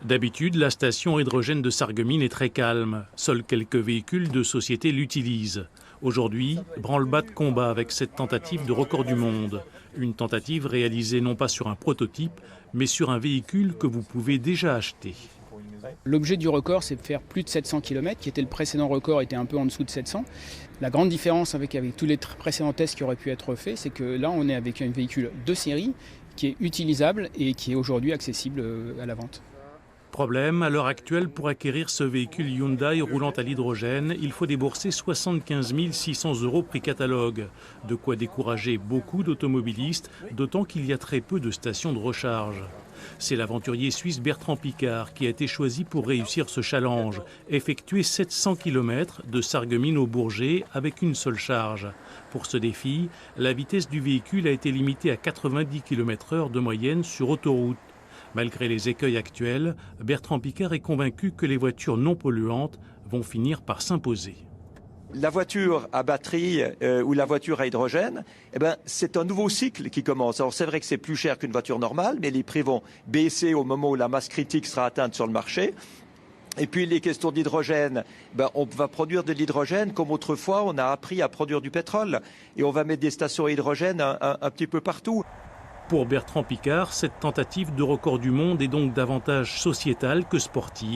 D'habitude, la station hydrogène de Sarreguemines est très calme. Seuls quelques véhicules de société l'utilisent. Aujourd'hui, branle-bas de combat avec cette tentative de record du monde. Une tentative réalisée non pas sur un prototype, mais sur un véhicule que vous pouvez déjà acheter. L'objet du record, c'est de faire plus de 700 km, qui était le précédent record, était un peu en dessous de 700. La grande différence avec tous les précédents tests qui auraient pu être faits, c'est que là, on est avec un véhicule de série qui est utilisable et qui est aujourd'hui accessible à la vente. Problème, à l'heure actuelle, pour acquérir ce véhicule Hyundai roulant à l'hydrogène, il faut débourser 75 600 € prix catalogue. De quoi décourager beaucoup d'automobilistes, d'autant qu'il y a très peu de stations de recharge. C'est l'aventurier suisse Bertrand Piccard qui a été choisi pour réussir ce challenge, effectuer 700 km de Sarreguemines au Bourget avec une seule charge. Pour ce défi, la vitesse du véhicule a été limitée à 90 km/h de moyenne sur autoroute. Malgré les écueils actuels, Bertrand Piccard est convaincu que les voitures non polluantes vont finir par s'imposer. La voiture à batterie ou la voiture à hydrogène, c'est un nouveau cycle qui commence. Alors c'est vrai que c'est plus cher qu'une voiture normale, mais les prix vont baisser au moment où la masse critique sera atteinte sur le marché. Et puis les questions d'hydrogène, on va produire de l'hydrogène comme autrefois on a appris à produire du pétrole. Et on va mettre des stations à hydrogène un petit peu partout. Pour Bertrand Piccard, cette tentative de record du monde est donc davantage sociétale que sportive.